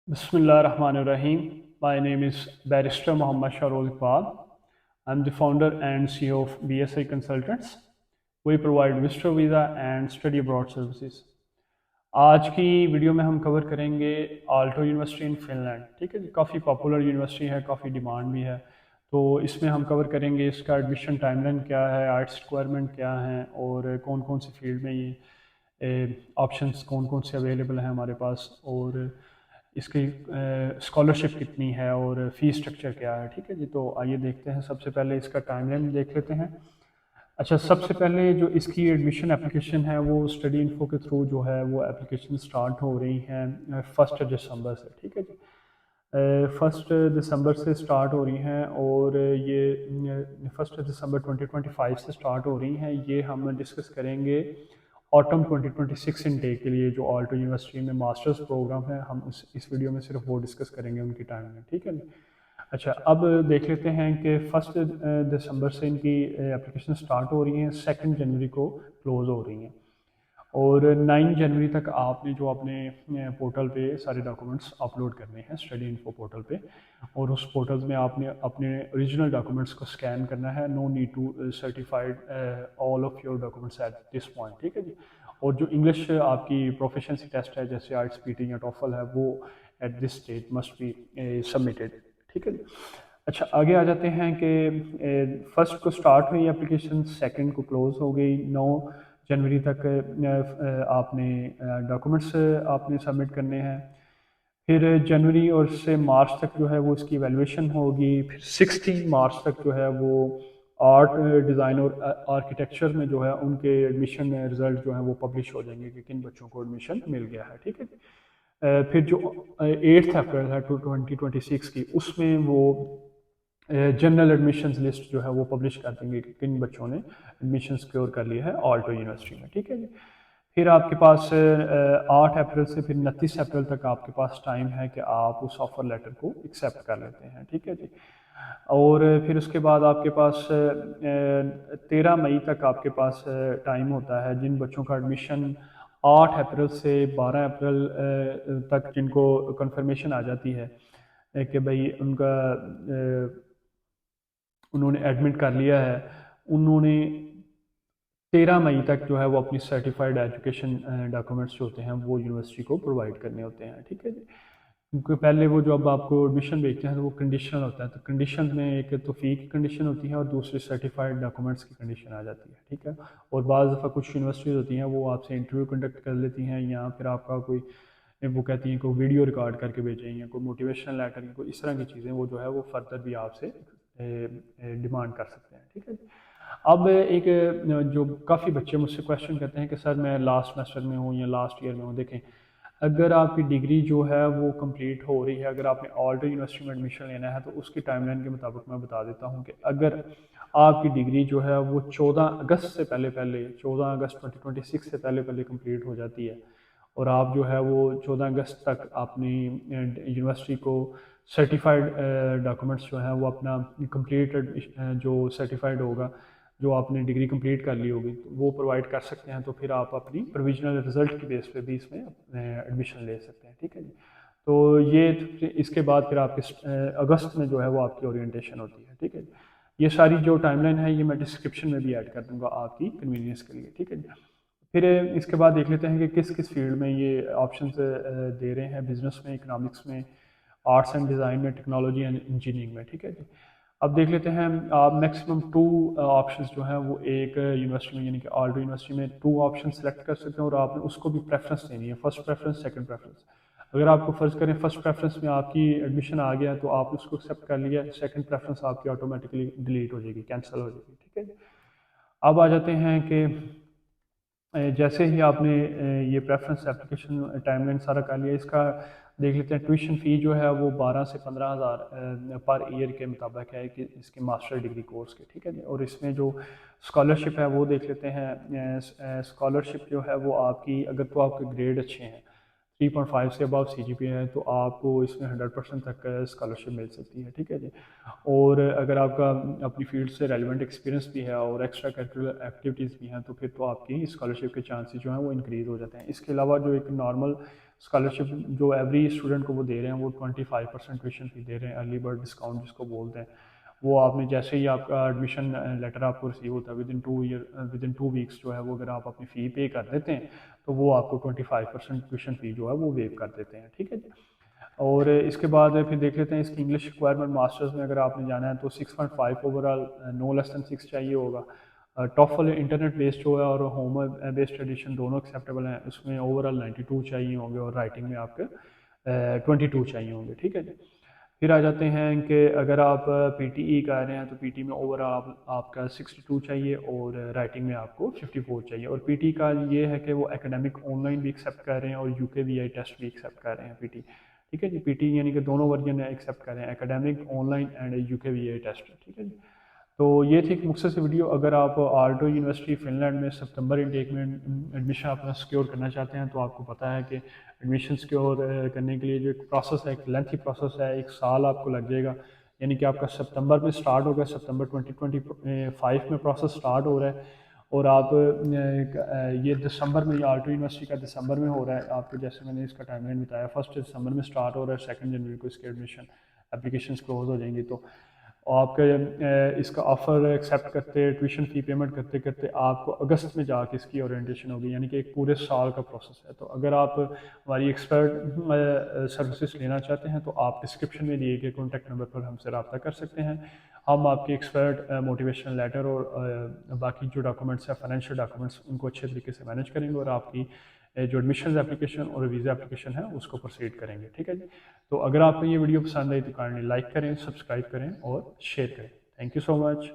Bismillahirrahmanirrahim. My name is Barrister Muhammad Sharul Iqbal. I'm the founder and CEO of BSI Consultants. We provide visitor visa and study abroad services. आज की video में हम cover करेंगे Alto university इन Finland. ठीक है जी, काफ़ी popular university है, काफ़ी डिमांड भी है। तो इसमें हम कवर करेंगे इसका एडमिशन टाइमलाइन क्या है, आर्ट्स रिक्वायरमेंट क्या है और कौन कौन सी फील्ड में ये ऑप्शंस कौन कौन से अवेलेबल हैं हमारे पास, और इसकी स्कॉलरशिप कितनी है और फीस स्ट्रक्चर क्या है। ठीक है जी, तो आइए देखते हैं। सबसे पहले इसका टाइमलाइन देख लेते हैं। अच्छा, सबसे पहले जो इसकी एडमिशन एप्लीकेशन है वो स्टडी इन्फो के थ्रू जो है वो एप्लीकेशन स्टार्ट हो रही हैं 1 दिसंबर से। ठीक है जी, 1 दिसंबर से स्टार्ट हो रही हैं और ये 1 दिसंबर 2025 से स्टार्ट हो रही हैं। ये हम डिस्कस करेंगे ऑटम 2026 इनटेक के लिए, जो आल्टो यूनिवर्सिटी में मास्टर्स प्रोग्राम है। हम इस वीडियो में सिर्फ वो डिस्कस करेंगे उनकी टाइम में। ठीक है। अच्छा, अब देख लेते हैं कि 1 दिसंबर से इनकी एप्लीकेशन स्टार्ट हो रही हैं, 2 जनवरी को क्लोज़ हो रही हैं और 9 जनवरी तक आपने जो अपने पोर्टल पे सारे डॉक्यूमेंट्स अपलोड करने हैं स्टडी इन्फो पोर्टल पे, और उस पोर्टल में आपने अपने ओरिजिनल डॉक्यूमेंट्स को स्कैन करना है। No need to certified all of your documents at this point. ठीक है जी, और जो इंग्लिश आपकी प्रोफिशिएंसी टेस्ट है जैसे आइट्स पीटी या टॉफल है, वो at this stage must be submitted. ठीक है जी। अच्छा, आगे आ जाते हैं कि फर्स्ट को स्टार्ट हुई एप्लीकेशन, सेकंड को क्लोज हो गई। 9 जनवरी तक आपने डॉक्यूमेंट्स आपने सबमिट करने हैं। फिर जनवरी और से मार्च तक जो है वो इसकी वैल्यूएशन होगी। फिर 16 मार्च तक जो है वो आर्ट डिज़ाइन और आर्किटेक्चर में जो है उनके एडमिशन रिजल्ट जो है वो पब्लिश हो जाएंगे कि किन बच्चों को एडमिशन मिल गया है। ठीक है। फिर जो 8 अप्रैल है 2026 की, उसमें वो जनरल एडमिशन्स लिस्ट जो है वो पब्लिश कर देंगे कि किन बच्चों ने एडमिशन सिक्योर कर लिया है आल्टो यूनिवर्सिटी में। ठीक है जी। फिर आपके पास 8 अप्रैल से फिर 29 अप्रैल तक आपके पास टाइम है कि आप उस ऑफर लेटर को एक्सेप्ट कर लेते हैं। ठीक है जी। और फिर उसके बाद आपके पास 13 मई तक आपके पास टाइम होता है जिन बच्चों का एडमिशन 8 अप्रैल से 12 अप्रैल तक जिनको कंफर्मेशन आ जाती है कि भाई उनका उन्होंने एडमिट कर लिया है, उन्होंने 13 मई तक जो है वो अपनी सर्टिफाइड एजुकेशन डॉक्यूमेंट्स जो होते हैं वो यूनिवर्सिटी को प्रोवाइड करने होते हैं। ठीक है जी, क्योंकि पहले वो जो अब आपको एडमिशन भेजते हैं तो वो कंडीशनल होता है, तो कंडीशन में एक तो फ़ी की कंडीशन होती है और दूसरी सर्टिफाइड डॉक्यूमेंट्स की कंडीशन आ जाती है। ठीक है। और बाज़ दफ़ा कुछ यूनिवर्सिटीज़ होती हैं वो आपसे इंटरव्यू कंडक्ट कर लेती हैं, या फिर आपका कोई वो कहती हैं कोई वीडियो रिकॉर्ड करके भेजें या कोई मोटिवेशनल लेटर या कोई इस तरह की चीज़ें, वो जो है वो फर्दर भी आपसे डिमांड कर सकते हैं। ठीक है। अब एक जो काफ़ी बच्चे मुझसे क्वेश्चन करते हैं कि सर मैं लास्ट सेमेस्टर में हूँ या लास्ट ईयर में हूँ। देखें, अगर आपकी डिग्री जो है वो कंप्लीट हो रही है, अगर आपने आल्टो यूनिवर्सिटी में एडमिशन लेना है, तो उसकी टाइमलाइन के मुताबिक मैं बता देता हूँ कि अगर आपकी डिग्री जो है वो 14 अगस्त से पहले पहले 14 अगस्त 2026 से पहले पहले कंप्लीट हो जाती है, और आप जो है वो 14 अगस्त तक अपनी यूनिवर्सिटी को सर्टिफाइड डॉक्यूमेंट्स जो है वो अपना कंप्लीटेड जो सर्टिफाइड होगा, जो आपने डिग्री कंप्लीट कर ली होगी, तो वो प्रोवाइड कर सकते हैं। तो फिर आप अपनी प्रोविजनल रिजल्ट की बेस पे भी इसमें एडमिशन ले सकते हैं। ठीक है जी। तो ये इसके बाद फिर आपके अगस्त में जो है वो आपकी ओरिएंटेशन होती है। ठीक है जी। ये सारी जो टाइमलाइन है ये मैं डिस्क्रिप्शन में भी ऐड कर दूंगा आपकी कन्वीनियंस के लिए। ठीक है जी। फिर इसके बाद देख लेते हैं कि किस किस फील्ड में ये ऑप्शंस दे रहे हैं, बिजनेस में, इकोनॉमिक्स में, आर्ट्स एंड डिज़ाइन में, टेक्नोलॉजी एंड इंजीनियरिंग में। ठीक है जी। अब देख लेते हैं, आप मैक्सिमम 2 ऑप्शंस जो हैं वो एक यूनिवर्सिटी में, यानी कि आल्टो यूनिवर्सिटी में 2 ऑप्शन सेलेक्ट कर सकते हैं, और आपने उसको भी प्रेफरेंस देनी है, फर्स्ट प्रेफरेंस, सेकंड प्रेफरेंस। अगर आपको फ़र्ज़ करें फर्स्ट प्रेफरेंस में आपकी एडमिशन आ गया तो आपने उसको एक्सेप्ट कर लिया, सेकंड प्रेफरेंस आपकी ऑटोमेटिकली डिलीट हो जाएगी, कैंसिल हो जाएगी। ठीक है। अब आ जाते हैं कि जैसे ही आपने ये प्रेफरेंस एप्लीकेशन टाइमलाइन सारा कर लिया, इसका देख लेते हैं। ट्यूशन फ़ी जो है वो 12 से 15 हज़ार पर ईयर के मुताबिक है कि इसके मास्टर डिग्री कोर्स के। ठीक है जी। और इसमें जो स्कॉलरशिप है वो देख लेते हैं। स्कॉलरशिप जो है वो आपकी, अगर तो आपके ग्रेड अच्छे हैं, 3.5 से अबव CGPA है, तो आपको इसमें 100% तक स्कॉलरशिप मिल सकती है। ठीक है जी। और अगर आपका अपनी फील्ड से रेलिवेंट एक्सपीरियंस भी है और एक्स्ट्रा करिकुलर एक्टिविटीज़ भी हैं, तो फिर तो आपकी स्कॉलरशिप के चांसेस जो हैं वो इंक्रीज़ हो जाते हैं। इसके अलावा जो एक नॉर्मल स्कॉलरशिप जो एवरी स्टूडेंट को वो दे रहे हैं वो 25% ट्यूशन फ़ी दे रहे हैं, अर्ली बर्ड डिस्काउंट जिसको बोलते हैं। वो आपने जैसे ही आपका एडमिशन लेटर आपको रिसीव होता है विद इन 2 वीक्स जो है वो अगर आप अपनी फ़ी पे कर देते हैं तो वो आपको 25% ट्यूशन फ़ी जो है वो वेव कर देते हैं, ठीक है जी। और इसके बाद फिर देख लेते हैं इसकी इंग्लिश रिक्वायरमेंट मास्टर्स में अगर आपने जाना है तो 6.5 ओवरऑल, नो लेस दैन 6 चाहिए होगा। टॉफल इंटरनेट बेस्ड जो है और होम बेस्ड एडिशन दोनों एक्सेप्टेबल हैं, उसमें ओवरऑल 92 चाहिए होंगे और राइटिंग में आपके 22 चाहिए होंगे, ठीक है जी। फिर आ जाते हैं कि अगर आप पीटीई कर रहे हैं तो पीटी में ओवरऑल आपका 62 चाहिए और राइटिंग में आपको 54 चाहिए। और पीटी का ये है कि वो एकेडमिक ऑनलाइन भी एक्सेप्ट कर रहे हैं और यूकेवीआई टेस्ट भी एक्सेप्ट कर रहे हैं पीटी, ठीक है जी। पीटी यानी कि दोनों वर्जन एक्सेप्ट कर रहे हैं, एकेडमिक ऑनलाइन एंड यूकेवीआई टेस्ट, ठीक है जी। तो ये थी एक मुख्तसर वीडियो। अगर आप आल्टो यूनिवर्सिटी फिनलैंड में सितंबर इनटेक में एडमिशन अपना सिक्योर करना चाहते हैं तो आपको पता है कि एडमिशन सिक्योर करने के लिए जो एक प्रोसेस है, एक लेंथी प्रोसेस है, 1 साल आपको लग जाएगा। यानी कि आपका सितंबर में स्टार्ट होगा, सितंबर 2025 में प्रोसेस स्टार्ट हो रहा है और आप ये दिसंबर में, आल्टो यूनिवर्सिटी का दिसंबर में हो रहा है। आपको जैसे मैंने इसका टाइमलाइन बताया, 1 दिसंबर में स्टार्ट हो रहा है, 2 जनवरी को इसके एडमिशन एप्लीकेशन क्लोज हो जाएंगी। तो आपके इसका ऑफ़र एक्सेप्ट करते, ट्यूशन फ़ी पेमेंट करते करते आपको अगस्त में जाके इसकी ओरिएंटेशन होगी, यानी कि एक पूरे साल का प्रोसेस है। तो अगर आप हमारी एक्सपर्ट सर्विसेज लेना चाहते हैं तो आप डिस्क्रिप्शन में दिए गए कॉन्टैक्ट नंबर पर हमसे रब्ता कर सकते हैं। हम आपकी एक्सपर्ट मोटिवेशनल लेटर और बाकी जो डॉक्यूमेंट्स हैं, फाइनेंशियल डॉक्यूमेंट्स, उनको अच्छे तरीके से मैनेज करेंगे और आपकी जो एडमिशन एप्लीकेशन और वीज़ा एप्लीकेशन है उसको प्रोसीड करेंगे, ठीक है जी। तो अगर आपको ये वीडियो पसंद आई तो काइंडली लाइक करें, सब्सक्राइब करें और शेयर करें। Thank you so much.